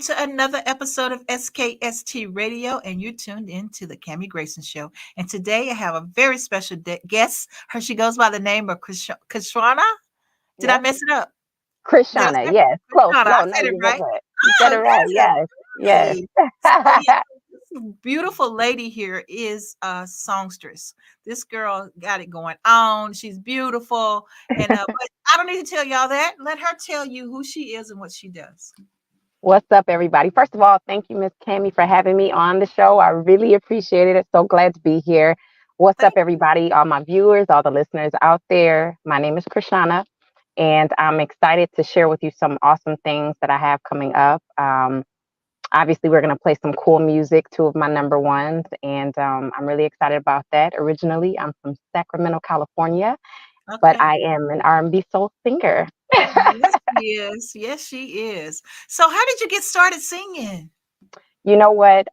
to another episode of SKST Radio, and you're tuned in to the Grayson Show. And today I have a very special guest. She goes by the name of Krishawna. Did I Yep. mess it up? Did I Krishawna, say yes. Close. Krishawna? I No, said it you said right. it. You said it Oh, right. good. Yes. Yes. Hey. So, yeah, this beautiful lady here is a songstress. This girl got it going on. She's beautiful. But I don't need to tell y'all that. Let her tell you who she is and what she does. What's up, everybody? First of all, thank you, Miss Cami, for having me on the show. I really appreciate it. So glad to be here. What's up, Thank everybody? All my viewers, all the listeners out there. My name is Krishawna, and I'm excited to share with you some awesome things that I have coming up. Obviously, we're going to play some cool music, two of my number ones, and I'm really excited about that. Originally, I'm from Sacramento, California, but Okay. I am an R&B soul singer. Yes, she is. Yes, she is. So, how did you get started singing? You know what?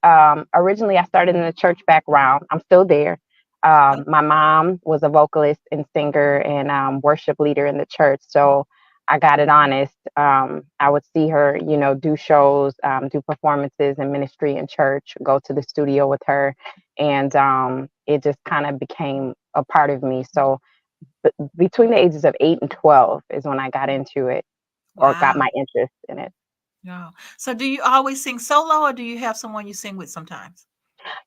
Originally, I started in the church background. I'm still there. Oh, My mom was a vocalist and singer and worship leader in the church. So I got it honest. I would see her, do shows, do performances in ministry in church, go to the studio with her. And it just kind of became a part of me. So between the ages of 8 and 12 is when I got into it or got wow. my interest in it. Yeah. So, do you always sing solo, or do you have someone you sing with sometimes?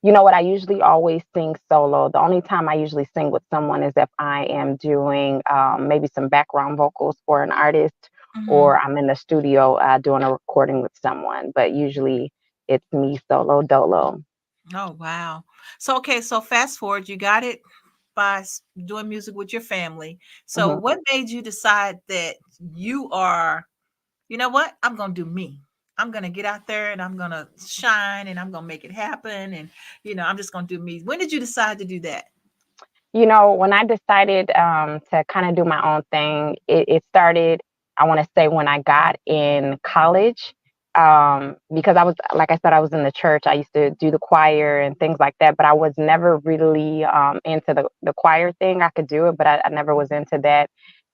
You know what? I usually always sing solo. The only time I usually sing with someone is if I am doing maybe some background vocals for an artist, Hmm. or I'm in the studio doing a recording with someone. But usually it's me solo dolo. Oh, wow. So, okay. So, fast forward, you got it by doing music with your family. So, Hmm. what made you decide that you are, you know what? I'm going to do me. I'm going to get out there and I'm going to shine and I'm going to make it happen. And, I'm just going to do me. When did you decide to do that? When I decided to kind of do my own thing, it started, I want to say, when I got in college. Because I was, like I said, I was in the church. I used to do the choir and things like that, but I was never really into the choir thing. I could do it, but I never was into that.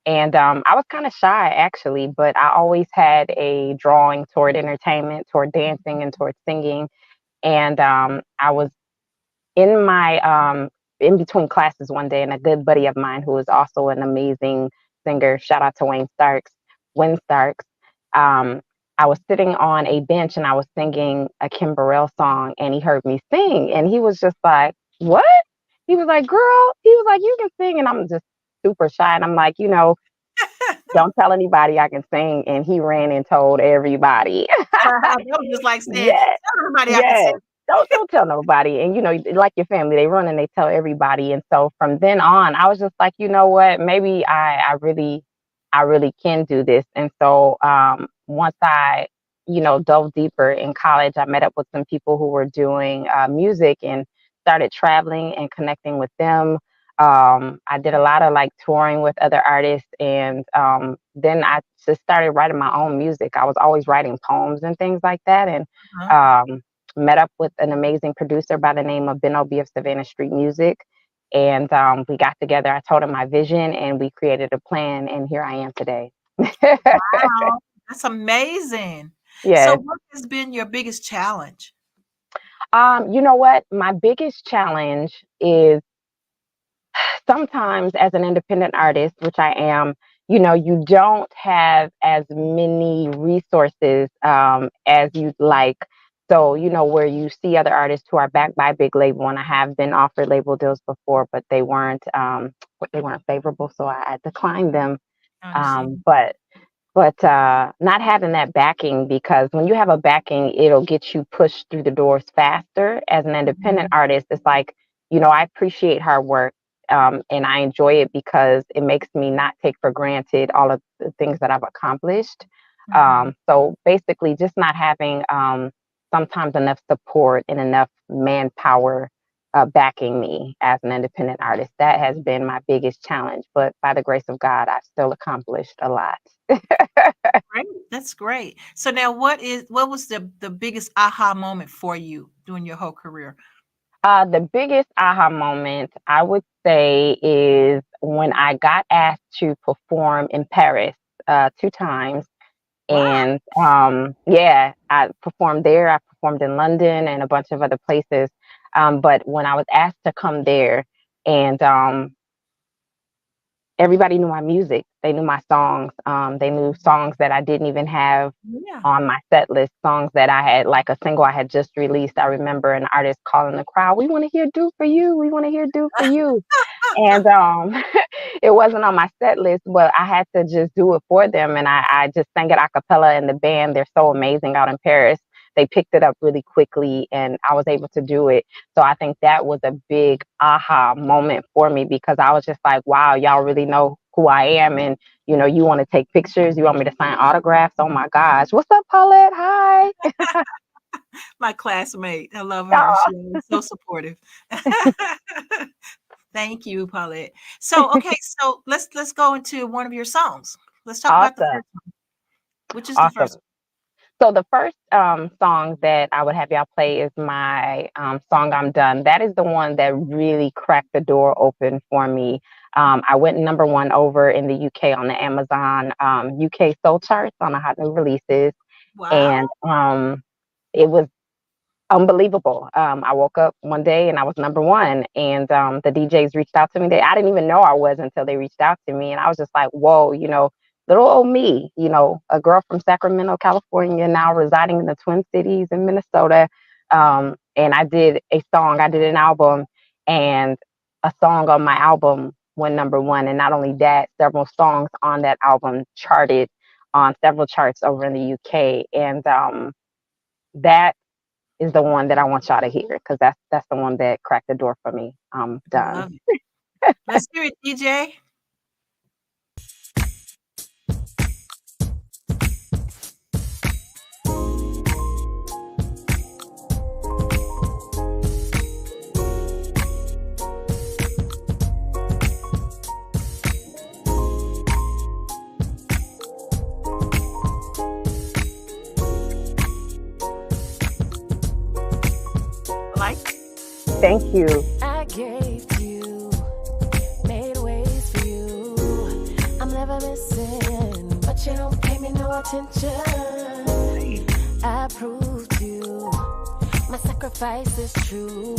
And I was kind of shy, actually, but I always had a drawing toward entertainment, toward dancing, and toward singing. And I was in my in between classes one day, and a good buddy of mine who is also an amazing singer, shout out to Wayne Starks. Um, I was sitting on a bench and I was singing a Kim Burrell song, and he heard me sing, and he was just like, "What?" He was like, "Girl," he was like, "You can sing," and I'm just super shy, and I'm like, don't tell anybody I can sing. And he ran and told everybody. That was just like saying, Yeah. tell everybody I can Yes. sing. Don't tell nobody. And like your family, they run and they tell everybody. And so from then on, I was just like, you know what, maybe I really can do this. And so once I, dove deeper in college, I met up with some people who were doing music and started traveling and connecting with them. I did a lot of like touring with other artists, and then I just started writing my own music. I was always writing poems and things like that. And Uh-huh. met up with an amazing producer by the name of Ben Obi of Savannah Street Music. And we got together. I told him my vision, and we created a plan. And here I am today. Wow, that's amazing. So, Yes. what has been your biggest challenge? You know what? My biggest challenge is sometimes as an independent artist, which I am, you don't have as many resources as you'd like. So, where you see other artists who are backed by a big label, and I have been offered label deals before, but they weren't favorable, so I declined them. I Um, understand. but not having that backing, because when you have a backing, it'll get you pushed through the doors faster. As an independent Mhm, artist, it's like, I appreciate hard work, and I enjoy it because it makes me not take for granted all of the things that I've accomplished. mhm. So basically, just not having sometimes enough support and enough manpower backing me as an independent artist. That has been my biggest challenge. But by the grace of God, I've still accomplished a lot. Great, that's great. So now what was the biggest aha moment for you during your whole career? The biggest aha moment, I would say, is when I got asked to perform in Paris 2 times. Wow. And yeah, I performed there. I performed in London and a bunch of other places. But when I was asked to come there, and everybody knew my music. They knew my songs. They knew songs that I didn't even have Yeah. on my set list, songs that I had, like a single I had just released. I remember an artist calling the crowd, "We want to hear Do For You. We want to hear Do For You." And it wasn't on my set list, but I had to just do it for them. And I just sang it a cappella, and the band, they're so amazing out in Paris. They picked it up really quickly, and I was able to do it. So I think that was a big aha moment for me, because I was just like, wow, y'all really know who I am. And, you want to take pictures. You want me to sign autographs. Oh my gosh. What's up, Paulette? Hi. My classmate. I love her. She was so supportive. Thank you, Paulette. So, okay, so let's go into one of your songs. Let's talk about the Awesome. first one. Which is the Awesome. first So the first song that I would have y'all play is my song "I'm Done." That is the one that really cracked the door open for me. I went number one over in the UK on the Amazon UK Soul Charts on the Hot New Releases, one? Wow. and it was unbelievable. I woke up one day and I was number one, and the DJs reached out to me. I didn't even know I was until they reached out to me, and I was just like, "Whoa, little old me, a girl from Sacramento, California, now residing in the Twin Cities in Minnesota." And I did a song, I did an album, and a song on my album went number one. And not only that, several songs on that album charted on several charts over in the UK, and that is the one that I want y'all to hear, because that's the one that cracked the door for me. I'm I done. love it. Let's hear it, DJ. Like, Thank you. I gave to you, made ways for you. I'm never missing, but you don't pay me no attention. I proved to you, my sacrifice is true.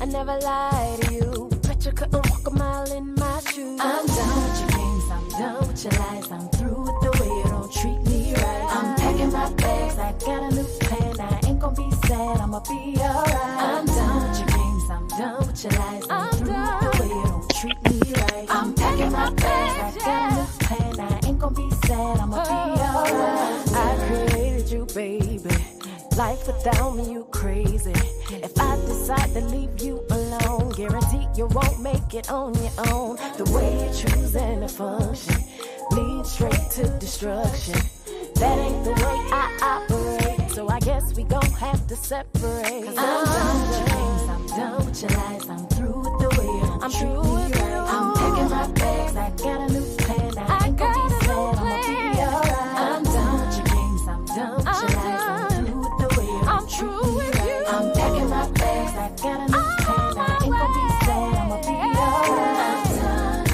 I never lied to you, but you couldn't walk a mile in my shoes. I'm done with your games, I'm done with your lies. I'm through with the way you don't treat me right. I'm packing my bags, I got a new plan. I ain't gonna be sad, I'ma be alright. I'm done with your games, I'm done with your lies. I'm through with the way you don't treat me right. I'm packing my bags, I got a new plan. I ain't gonna be sad, I'ma be alright. I created you, baby. Life without me, you crazy. If I decide to leave you alone, guarantee you won't make it on your own. The way you're choosing to function leads straight to destruction. That ain't the way I operate, so I guess we gon' have to separate. 'Cause I'm done with your games, I'm done with your lies. I'm through with the way you don't treat me right. I'm packing my bags, I got a new plan. I ain't gonna be sad, I'ma be alright. I'm done with your games, I'm done with your lies. I'm through with the way you don't treat me right. I'm packing my bags, I got a new plan. I ain't gonna be sad, I'ma be alright. I'm done.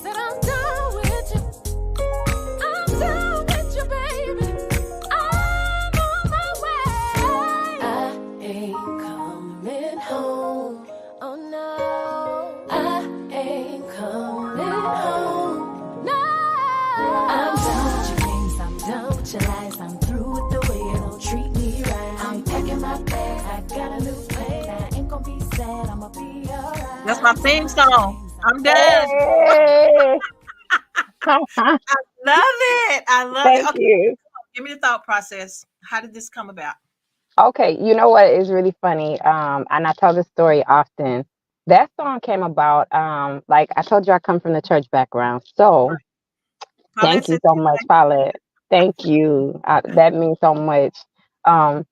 Said I'm done with you. I'm done with you, baby. I'm on my way. I ain't coming home. Oh no. I ain't coming home. No. I'm done with your games. I'm done with your lies. I'm through with the way you don't treat me right. I'm packing my bags. I got a new plan. I ain't gonna be sad. I'ma be alright. that's my theme song. I'm done. Hey. Love it. I love it. Thank Okay, you. give me the thought process. How did this come about? Okay, you know what is really funny? And I tell this story often. That song came about, like I told you, I come from the church background. So Right. Paulette thank you said so the much, same Paulette. Thank you. That means so much. Um,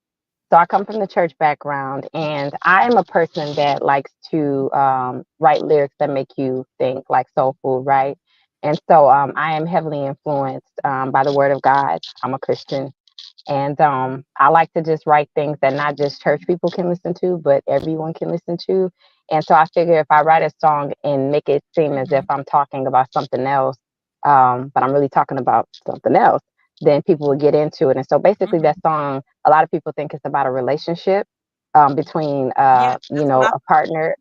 so I come from the church background, and I am a person that likes to write lyrics that make you think, like soul food, right? And so I am heavily influenced by the Word of God. I'm a Christian, and I like to just write things that not just church people can listen to, but everyone can listen to. And so I figure if I write a song and make it seem as if thing. I'm talking about something else, but I'm really talking about something else, then people would get into it. And so basically Mhm. that song, a lot of people think it's about a relationship between, Yeah, that's what I a partner,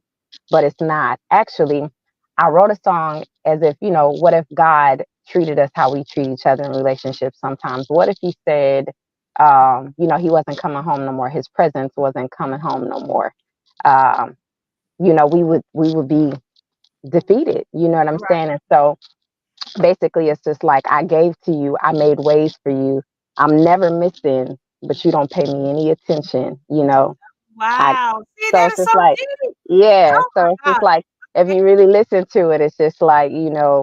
but it's not. Actually, I wrote a song as if, what if God treated us how we treat each other in relationships sometimes? What if he said, he wasn't coming home no more. His presence wasn't coming home no more. Um, we would be defeated. You know what I'm right. saying? And so basically it's just like, I gave to you, I made ways for you. I'm never missing, but you don't pay me any attention. I Wow. See, So that it's is so just like, deep. yeah. Oh So my it's just gosh. like, if Okay. you really listen to it, it's just like,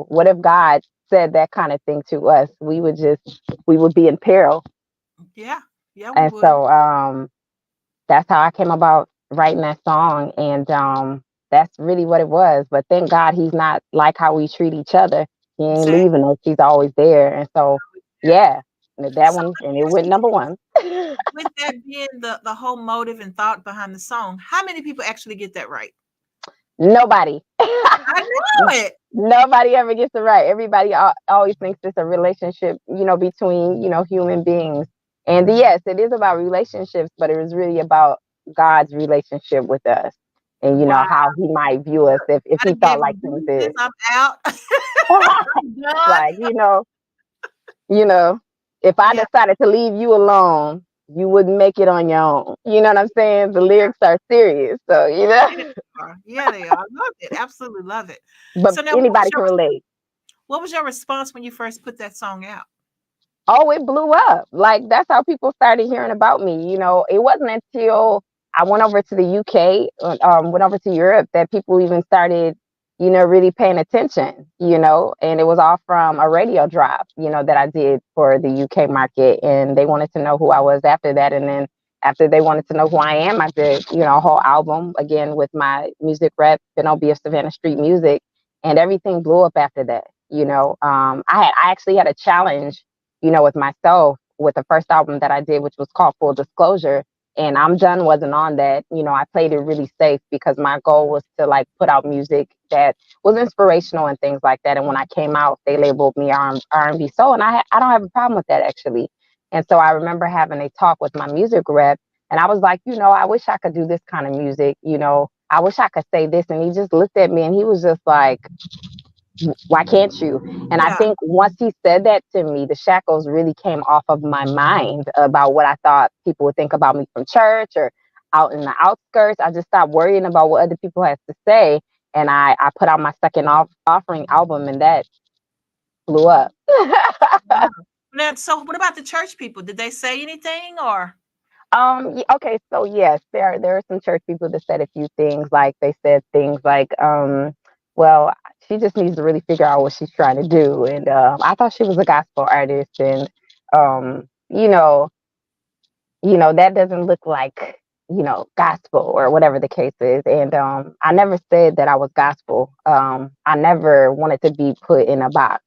what if God said that kind of thing to us? We would be in peril. Yeah. Yeah, we And would. so that's how I came about writing that song. And that's really what it was. But thank God he's not like how we treat each other. He ain't Exactly. leaving us. He's always there. And so, Yeah. yeah, that So one, let and me it ask went you number this. one. With that being the whole motive and thought behind the song, how many people actually get that right? Nobody. I know it. Nobody ever gets it right. Everybody always thinks it's a relationship, between, human beings. And yes, it is about relationships, but it was really about God's relationship with us, and Wow. how he might view us if I he done thought gave like them things deuces. is. I'm out. I'm done. Like, you know, if I Yeah. decided to leave you alone, you wouldn't make it on your own. You know what I'm saying? The Yeah. lyrics are serious. So, Yeah, they are. Yeah, they are. I love it. Absolutely love it. but So now, anybody can relate. what was your response when you first put that song out? Oh, it blew up. Like, that's how people started hearing about me. It wasn't until I went over to the UK, went over to Europe, that people even started, really paying attention, and it was all from a radio drop, that I did for the UK market. And they wanted to know who I was after that. And then after they wanted to know who I am, I did, a whole album again with my music rep, Benobi of Savannah Street Music. And everything blew up after that. I actually had a challenge, with myself, with the first album that I did, which was called Full Disclosure. And I'm Done wasn't on that. I played it really safe because my goal was to like put out music that was inspirational and things like that. And when I came out, they labeled me R&B soul, and I don't have a problem with that, actually. And so I remember having a talk with my music rep, and I was like, I wish I could do this kind of music. I wish I could say this. And he just looked at me and he was just like, why can't you? And I Yeah. think once he said that to me, the shackles really came off of my mind about what I thought people would think about me from church or out in the outskirts. I just stopped worrying about what other people had to say. And I put out my second offering album, and that blew up. Wow. Now, so what about the church people? Did they say anything or? Okay, so yes, there are some church people that said a few things. Like, they said things like, well, she just needs to really figure out what she's trying to do. And I thought she was a gospel artist, and um, you know, that doesn't look like, gospel, or whatever the case is. And I never said that I was gospel. I never wanted to be put in a box.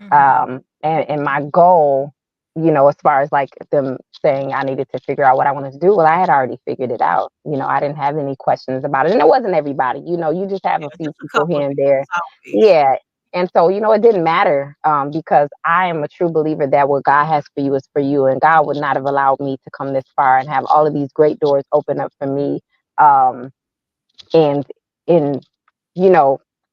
Mhm. And my goal, as far as like them saying I needed to figure out what I wanted to do, well, I had already figured it out. I didn't have any questions about it. And it wasn't everybody, you just have Yeah, a few just a people couple of here and people there. as always. Yeah. And so, it didn't matter, because I am a true believer that what God has for you is for you. And God would not have allowed me to come this far and have all of these great doors open up for me. Um, and in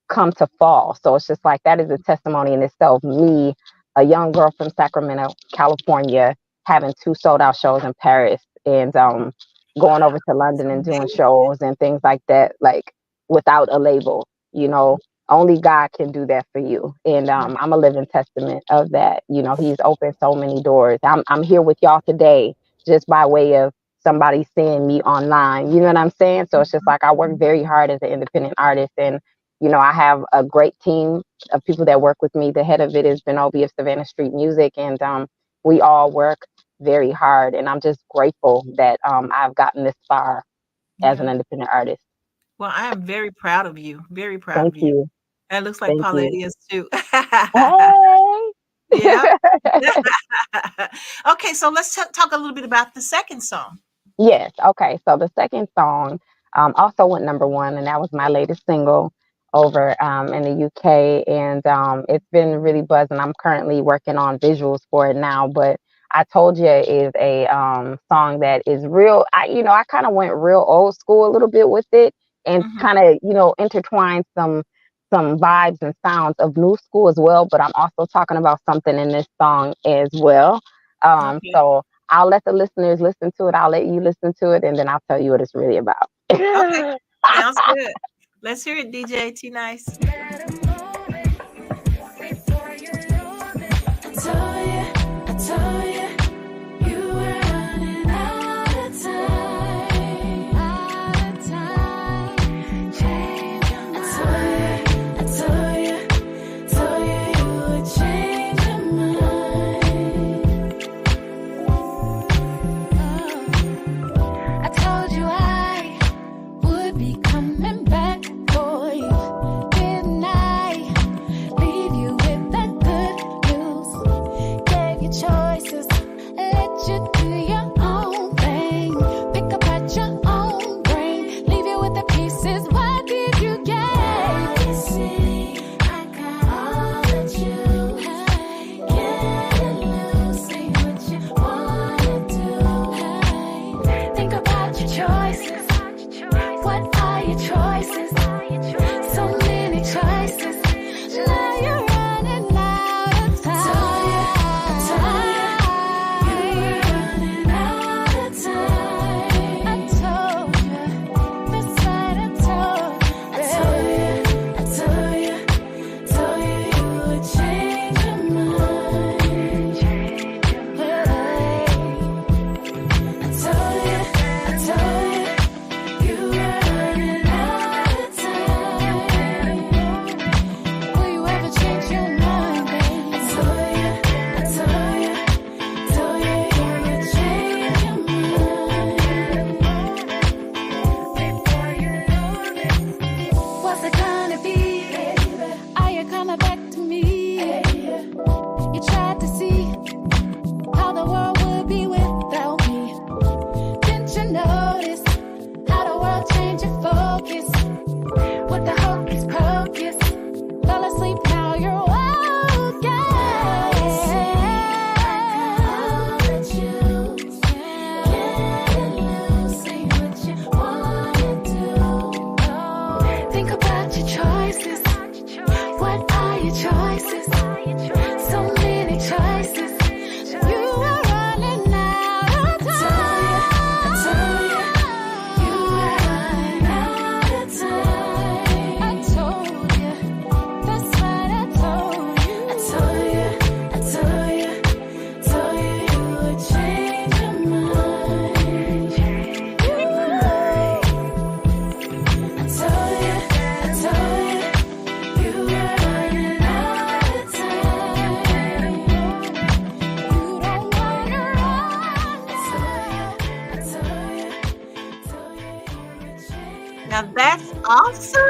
come to fall. So it's just like, that is a testimony in itself. Me, a young girl from Sacramento, California, having two sold out shows in Paris, and Wow, going over to it's London and doing amazing. shows and things like that, like, without a label. Only God can do that for you. And Right. I'm a living testament of that. He's opened so many doors. I'm here with y'all today just by way of somebody seeing me online. You know what I'm saying? So it's just Mhm. like, I work very hard as an independent artist, and I have a great team of people that work with me. The head of it is Benobi of Savannah Street Music, and we all work very hard. And I'm just grateful that I've gotten this far as an Yeah. independent artist. Well, I am very proud of you. Very proud Thank of you. you. And it looks like Thank Paulette you. is too. Hey. Yeah. Okay, so let's talk a little bit about the second song. Yes. Okay. So the second song also went number one, and that was my latest single. over in the UK, and it's been really buzzing. I'm currently working on visuals for it now, but I told you is a song that is real. I kind of went real old school a little bit with it, and Hmm. kind of intertwined some vibes and sounds of new school as well. But I'm also talking about something in this song as well. Okay. So I'll let the listeners listen to it. I'll let you listen to it, and then I'll tell you what it's really about. Okay. Sounds good. Let's hear it, DJ T Nice. I told you, you were running out of time. Out of time. Change your mind. Told you you would change your mind. Oh. I told you I would be coming back for you. Didn't I leave you with that good news? Gave you choices, let you do your own thing. Pick apart your own brain, leave you with the pieces. What did you get? I see, I got all that you hate. Get loose, say what you wanna do. Hey, think about your choices. What are your choices? So many choices. Now you're running out of time. You were running out of time. I told you, that's right, I told you you would change your mind. Hey. I told you, you were running out of time. Will you ever change your mind, babe? I told you, you would change your mind. Before you know it, what's it gonna be? Are you coming back to me? You tried to see how the world would be without me. Didn't you notice how the world changed your focus? With the hocus pocus, fell asleep, now you're woken. Say what you wanna do. Think about your choices. What are your choices? So many choices. You were running out of time. I told you were running out of time. I told you, that's right, I told you. I told you you would change your mind. I told you were running out of time. You don't wanna run. I told you you would change. Now that's awesome.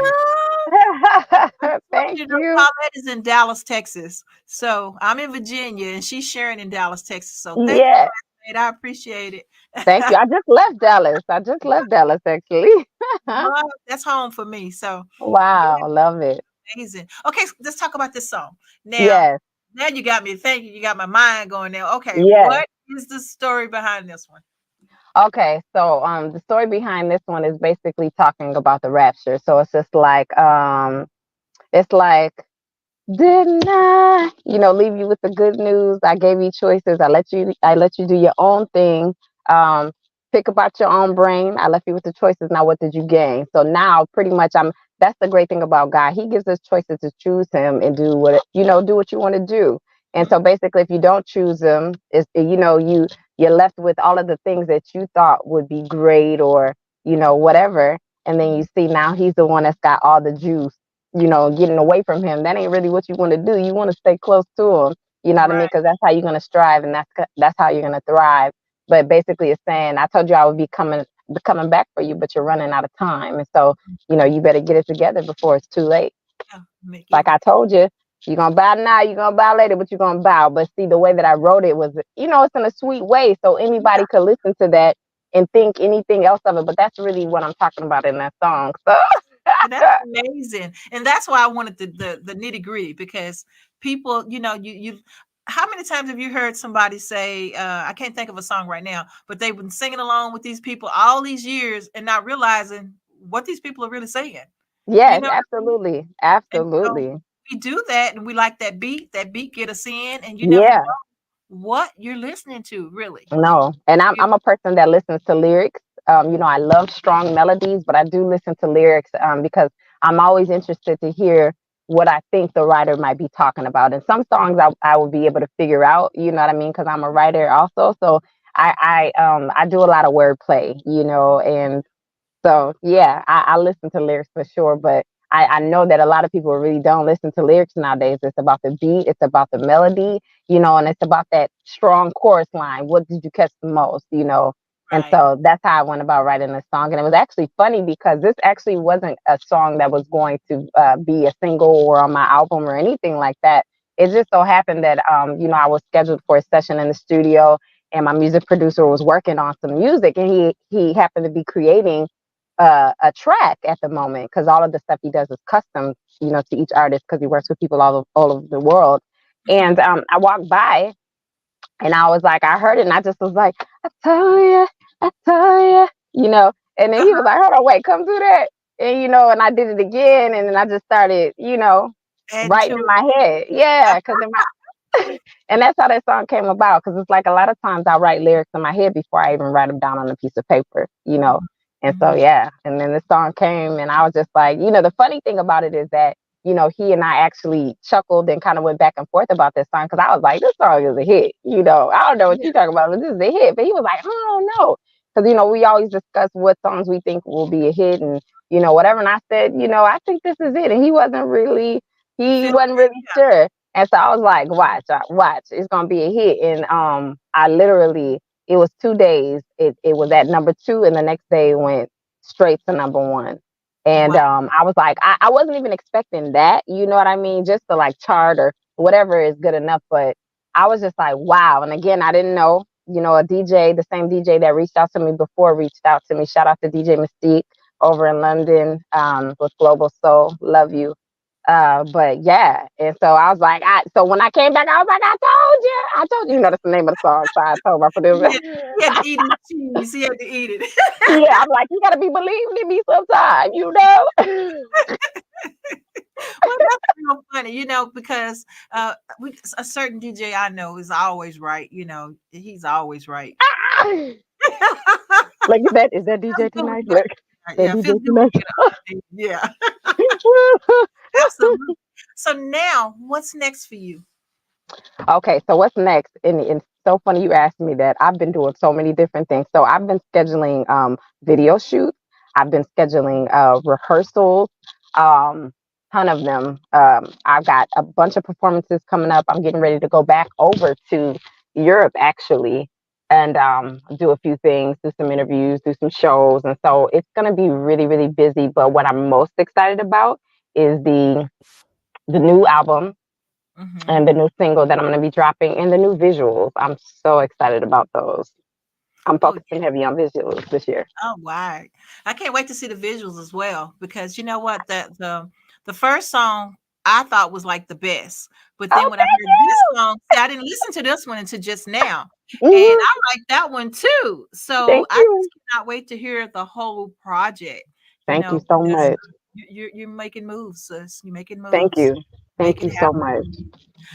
Thank You know, you. Paulette is in Dallas, Texas. So I'm in Virginia and she's sharing in Dallas, Texas. So thank you, Yeah, classmate. I appreciate it. thank you. I just left Dallas. I just left Dallas, actually. Well, that's home for me. So Wow, yeah, love it. amazing. Okay, let's talk about this song. Yes, Now you got me thinking, you got my mind going there. Okay, yes. what is the story behind this one? Okay, so the story behind this one is basically talking about the rapture. So it's just like it's like, didn't I, leave you with the good news? I gave you choices. I let you do your own thing. Um, Pick about your own brain. I left you with the choices. Now what did you gain? So now pretty much that's the great thing about God. He gives us choices to choose him and do what you want to do. And Mhm. so basically if you don't choose him, you're left with all of the things that you thought would be great, or whatever. And then you see now he's the one that's got all the juice. Getting away from him, that ain't really what you want to do. You want to stay close to him. You know what I mean? Right. Because that's how you're going to strive, and that's how you're going to thrive. But basically, it's saying, I told you I would be coming back for you, but you're running out of time, and so you better get it together before it's too late. Yeah, make it. Like I told you, you're gonna bow now, you're gonna bow later, but you're gonna bow. But see, the way that I wrote it was, it's in a sweet way, so Yeah, anybody could listen to that and think anything else of it. But that's really what I'm talking about in that song. So That's amazing. And that's why I wanted the nitty-gritty because people, you how many times have you heard somebody say, I can't think of a song right now, but they've been singing along with these people all these years and not realizing what these people are really saying. You Yes, know what I mean? absolutely. And so Absolutely. we do that and we like that beat. That beat get us in, and you never know Yeah. what you're listening to, really. No, and I'm You I'm a person that listens to lyrics. I love strong melodies, but I do listen to lyrics because I'm always interested to hear what I think the writer might be talking about. And some songs I will be able to figure out, you know what I mean, because I'm a writer also. So I do a lot of wordplay, and so yeah, I listen to lyrics for sure, but I know that a lot of people really don't listen to lyrics nowadays. It's about the beat, it's about the melody, and it's about that strong chorus line. What did you catch the most? And right. so that's how I went about writing this song. And it was actually funny because this actually wasn't a song that was going to be a single or on my album or anything like that. It just so happened that I was scheduled for a session in the studio, and my music producer was working on some music, and he happened to be creating a track at the moment because all of the stuff he does is custom, to each artist because he works with people all over the world. And Mhm. I walked by and I was like, I heard it and I just was like, I tell you, And then he was Uh-huh. like, hold on, wait, come do that. And and I did it again, and then I just started, Adding writing to in it. my head, yeah, because in my and that's how that song came about. Because it's like a lot of times I write lyrics in my head before I even write them down on a piece of paper. Mhm. And so, Mhm. yeah. And then the song came, and I was just like, the funny thing about it is that, he and I actually chuckled and kind of went back and forth about this song because I was like, this song is a hit. I don't know what Yeah. you're talking about, but this is a hit. But he was like, I don't know. Because, we always discuss what songs we think will be a hit and, whatever. And I said, I think this is it. And he Feel wasn't really sure. And so I was like, watch, it's gonna be a hit. And I literally, it was 2 days. It was at number two, and the next day it went straight to number one. And wow. I was like, I wasn't even expecting that, you know what I mean? Just to like chart or whatever is good enough. But I was just like, wow. And again, I didn't know, a DJ, the same DJ that reached out to me before reached out to me. Shout out to DJ Mystique over in London with Global Soul. Love you. But yeah, and so I was like, so when I came back, I was like, I told you, that's the name of the song. So I told my producer, He had to eat his cheese. He had to eat it. yeah, I'm like, you gotta be believing in me sometime. Well, that's real funny, because a certain DJ I know is always right. He's always right. Like, is that DJ Feels good when tonight? you get Look, a right. that Yeah, it DJ feels good when tonight. you get an update. Yeah, absolutely. So now, what's next for you? Okay, so what's next? And it's so funny you asked me that. I've been doing so many different things. So I've been scheduling video shoots. I've been scheduling rehearsals, um, ton of them. I've got a bunch of performances coming up. I'm getting ready to go back over to Europe actually and do a few things, do some interviews, do some shows. And so it's going to be really, really busy. But what I'm most excited about is the new album Hmm. and the new single that I'm going to be dropping and the new visuals. I'm so excited about those. I'm Oh, focusing heavy on visuals this year. oh, wow. I can't wait to see the visuals as well because you know what? The first song I thought was like the best. But then Oh, when I heard this thank song, see, I didn't listen to this one until just now. you. And I like that one too. So Thank I you. just cannot wait to hear the whole project, Thank you so because much. you're making moves, sis. You're making Thank moves. you. Make Thank it you so happen. much.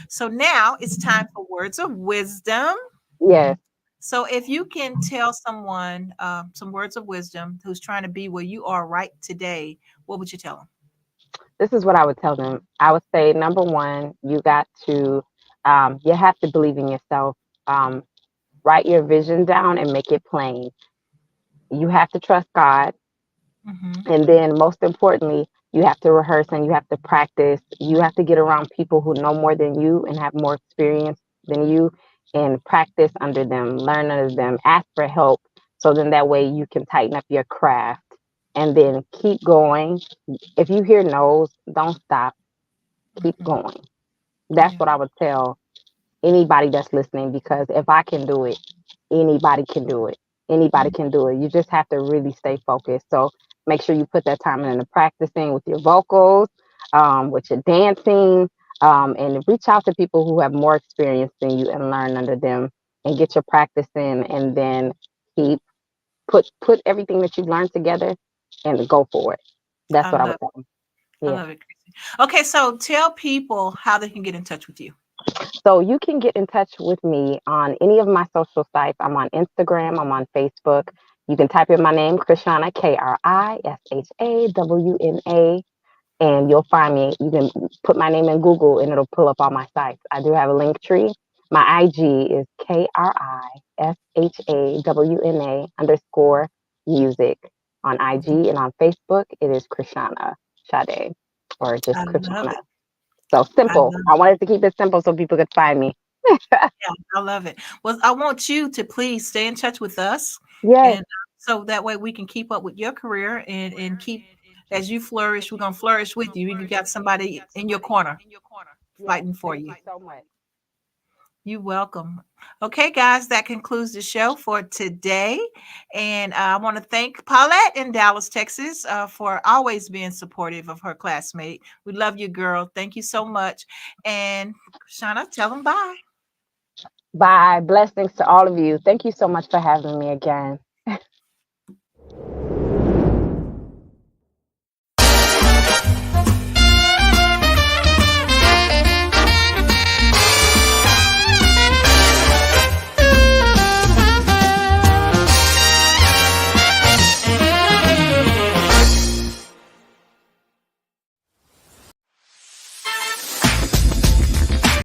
So now it's time for words of wisdom. Yes, So, if you can tell someone some words of wisdom who's trying to be where you are right today, what would you tell them? this is what I would tell them. I would say, number one, you have to believe in yourself. Um, Write your vision down and make it plain. You have to trust God. Hmm. And then, most importantly, you have to rehearse and you have to practice. You have to get around people who know more than you and have more experience than you and practice under them, learn under them, ask for help. So then that way you can tighten up your craft and then keep going. If you hear no's, don't stop, keep Hmm. going. That's Yeah. what I would tell anybody that's listening because if I can do it, anybody can do it. Anybody Mhm. can do it. You just have to really stay focused. So Make sure you put that time into practicing with your vocals, with your dancing, and reach out to people who have more experience than you and learn under them and get your practice in, and then keep put everything that you've learned together and go for it. That's I what I would love say. I Yeah. love it, Chrissy. Okay, so tell people how they can get in touch with you. So you can get in touch with me on any of my social sites. I'm on Instagram, I'm on Facebook. You can type in my name, Krishawna, Krishawna, and you'll find me. You can put my name in Google and it'll pull up all my sites. I do have a link tree. My IG is KRISHAWNA_music on IG, and on Facebook it is Krishawna Sade, or just I love Krishawna. it. So I simple. love I wanted to keep it simple so people could find me. Yeah, I love it. Well, I want you to please stay in touch with us, Yes. and so that way we can keep up with your career and keep as you flourish. We're gonna flourish with you. You got somebody in your corner Yes. fighting for Thank you. you so much. You're welcome. Okay, guys, that concludes the show for today. And I want to thank Paulette in Dallas, Texas, for always being supportive of her classmate. We love you, girl. Thank you so much. And Shauna, tell them bye. Bye. Blessings to all of you. Thank you so much for having me again.